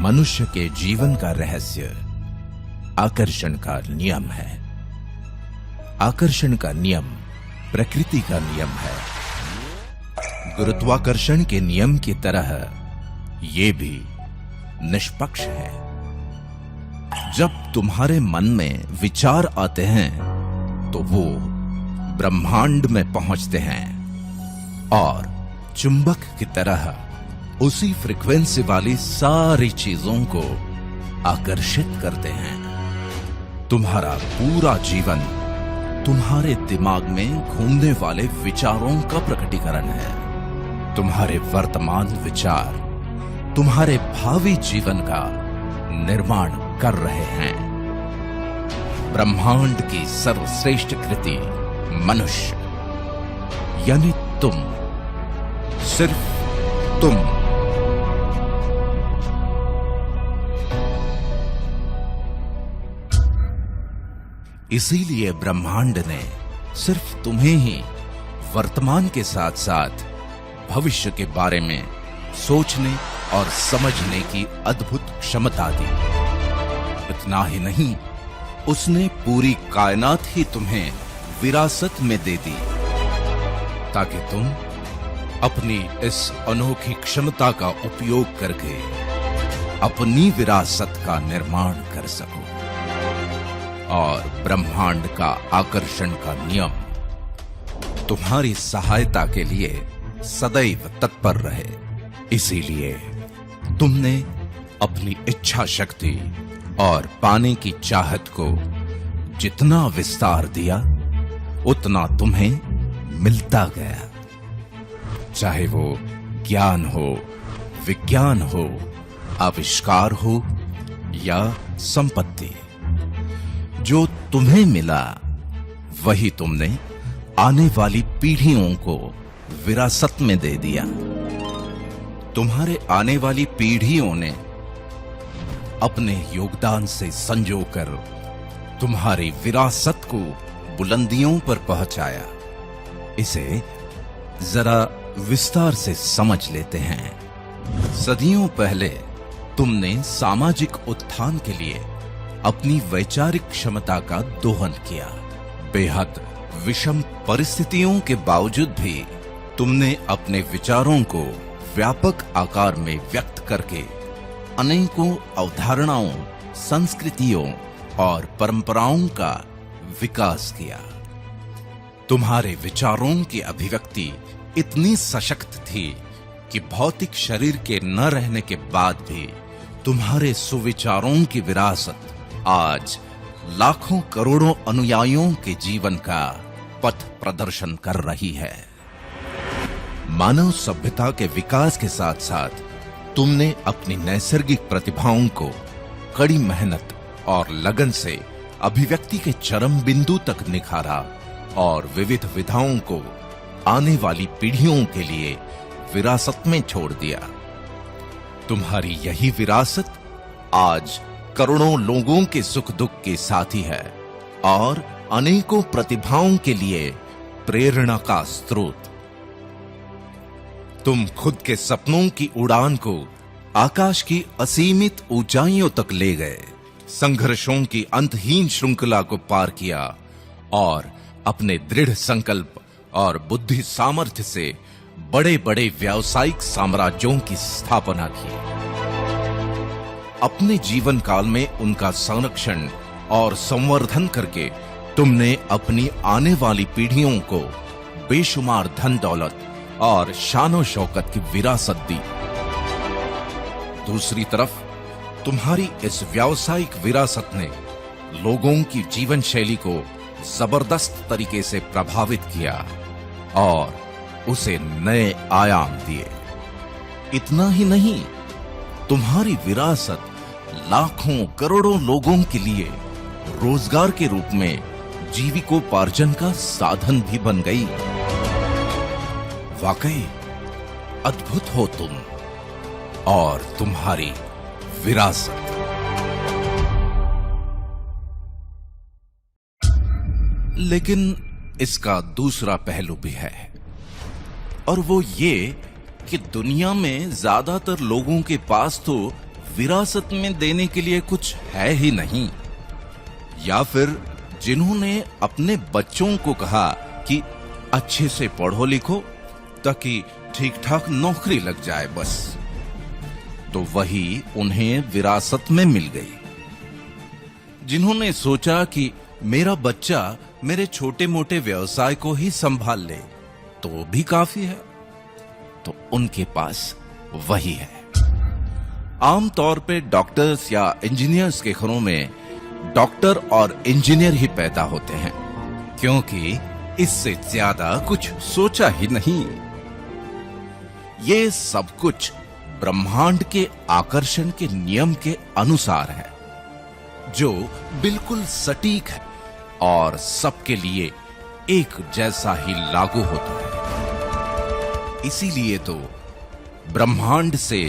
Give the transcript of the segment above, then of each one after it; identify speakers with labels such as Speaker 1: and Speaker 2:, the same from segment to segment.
Speaker 1: मनुष्य के जीवन का रहस्य आकर्षण का नियम है। आकर्षण का नियम प्रकृति का नियम है। गुरुत्वाकर्षण के नियम की तरह ये भी निष्पक्ष है। जब तुम्हारे मन में विचार आते हैं तो वो ब्रह्मांड में पहुंचते हैं और चुंबक की तरह उसी फ्रीक्वेंसी वाली सारी चीजों को आकर्षित करते हैं। तुम्हारा पूरा जीवन तुम्हारे दिमाग में घूमने वाले विचारों का प्रकटीकरण है। तुम्हारे वर्तमान विचार तुम्हारे भावी जीवन का निर्माण कर रहे हैं। ब्रह्मांड की सर्वश्रेष्ठ कृति मनुष्य यानी तुम, सिर्फ तुम। इसीलिए ब्रह्मांड ने सिर्फ तुम्हें ही वर्तमान के साथ साथ भविष्य के बारे में सोचने और समझने की अद्भुत क्षमता दी। इतना ही नहीं, उसने पूरी कायनात ही तुम्हें विरासत में दे दी ताकि तुम अपनी इस अनोखी क्षमता का उपयोग करके अपनी विरासत का निर्माण कर सको और ब्रह्मांड का आकर्षण का नियम तुम्हारी सहायता के लिए सदैव तत्पर रहे। इसीलिए तुमने अपनी इच्छा शक्ति और पाने की चाहत को जितना विस्तार दिया उतना तुम्हें मिलता गया। चाहे वो ज्ञान हो, विज्ञान हो, आविष्कार हो या संपत्ति, जो तुम्हें मिला वही तुमने आने वाली पीढ़ियों को विरासत में दे दिया। तुम्हारे आने वाली पीढ़ियों ने अपने योगदान से संजोकर तुम्हारी विरासत को बुलंदियों पर पहुंचाया। इसे जरा विस्तार से समझ लेते हैं। सदियों पहले तुमने सामाजिक उत्थान के लिए अपनी वैचारिक क्षमता का दोहन किया। बेहद विषम परिस्थितियों के बावजूद भी तुमने अपने विचारों को व्यापक आकार में व्यक्त करके अनेकों अवधारणाओं, संस्कृतियों और परंपराओं का विकास किया। तुम्हारे विचारों की अभिव्यक्ति इतनी सशक्त थी कि भौतिक शरीर के न रहने के बाद भी तुम्हारे सुविचारों की विरासत आज लाखों करोड़ों अनुयायियों के जीवन का पथ प्रदर्शन कर रही है। मानव सभ्यता के विकास के साथ साथ तुमने अपनी नैसर्गिक प्रतिभाओं को कड़ी मेहनत और लगन से अभिव्यक्ति के चरम बिंदु तक निखारा और विविध विधाओं को आने वाली पीढ़ियों के लिए विरासत में छोड़ दिया। तुम्हारी यही विरासत आज करोड़ों लोगों के सुख दुख के साथी है और अनेकों प्रतिभाओं के लिए प्रेरणा का स्रोत। तुम खुद के सपनों की उड़ान को आकाश की असीमित ऊंचाइयों तक ले गए, संघर्षों की अंतहीन श्रृंखला को पार किया और अपने दृढ़ संकल्प और बुद्धि सामर्थ्य से बड़े बड़े व्यावसायिक साम्राज्यों की स्थापना की। अपने जीवन काल में उनका संरक्षण और संवर्धन करके तुमने अपनी आने वाली पीढ़ियों को बेशुमार धन दौलत और शानो शौकत की विरासत दी। दूसरी तरफ तुम्हारी इस व्यावसायिक विरासत ने लोगों की जीवन शैली को जबरदस्त तरीके से प्रभावित किया और उसे नए आयाम दिए। इतना ही नहीं, तुम्हारी विरासत लाखों करोड़ों लोगों के लिए रोजगार के रूप में जीविकोपार्जन का साधन भी बन गई। वाकई अद्भुत हो तुम और तुम्हारी विरासत। लेकिन इसका दूसरा पहलू भी है और वो ये कि दुनिया में ज्यादातर लोगों के पास तो विरासत में देने के लिए कुछ है ही नहीं, या फिर जिन्होंने अपने बच्चों को कहा कि अच्छे से पढ़ो लिखो ताकि ठीक ठाक नौकरी लग जाए बस, तो वही उन्हें विरासत में मिल गई। जिन्होंने सोचा कि मेरा बच्चा मेरे छोटे मोटे व्यवसाय को ही संभाल ले तो भी काफी है, तो उनके पास वही है। आमतौर पे डॉक्टर्स या इंजीनियर्स के घरों में डॉक्टर और इंजीनियर ही पैदा होते हैं, क्योंकि इससे ज्यादा कुछ सोचा ही नहीं। ये सब कुछ ब्रह्मांड के आकर्षण के नियम के अनुसार है, जो बिल्कुल सटीक है और सबके लिए एक जैसा ही लागू होता है। इसीलिए तो ब्रह्मांड से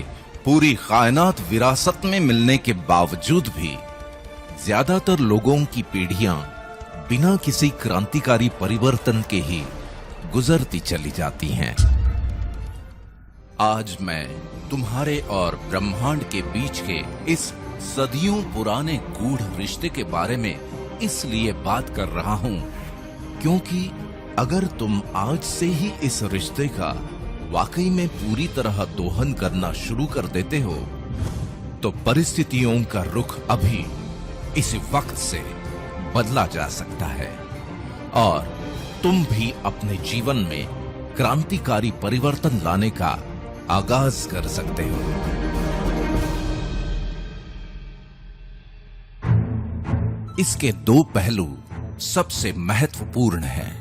Speaker 1: पूरी कायनात विरासत में मिलने के बावजूद भी ज्यादातर लोगों की पीढ़ियां बिना किसी क्रांतिकारी परिवर्तन के ही गुजरती चली जाती हैं। आज मैं तुम्हारे और ब्रह्मांड के बीच के इस सदियों पुराने गूढ़ रिश्ते के बारे में इसलिए बात कर रहा हूं क्योंकि अगर तुम आज से ही इस रिश्ते का वाकई में पूरी तरह दोहन करना शुरू कर देते हो, तो परिस्थितियों का रुख अभी इसी वक्त से बदला जा सकता है और तुम भी अपने जीवन में क्रांतिकारी परिवर्तन लाने का आगाज कर सकते हो। इसके दो पहलू सबसे महत्वपूर्ण हैं।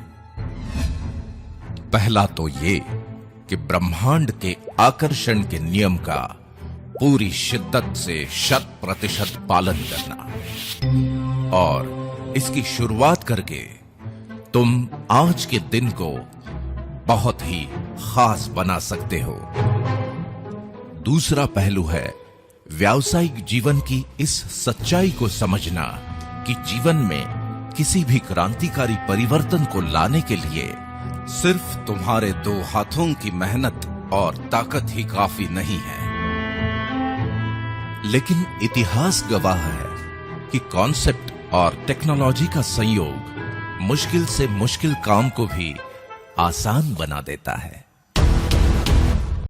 Speaker 1: पहला तो ये कि ब्रह्मांड के आकर्षण के नियम का पूरी शिद्दत से 100% पालन करना, और इसकी शुरुआत करके तुम आज के दिन को बहुत ही खास बना सकते हो। दूसरा पहलू है व्यावसायिक जीवन की इस सच्चाई को समझना कि जीवन में किसी भी क्रांतिकारी परिवर्तन को लाने के लिए सिर्फ तुम्हारे दो हाथों की मेहनत और ताकत ही काफी नहीं है, लेकिन इतिहास गवाह है कि कॉन्सेप्ट और टेक्नोलॉजी का संयोग मुश्किल से मुश्किल काम को भी आसान बना देता है।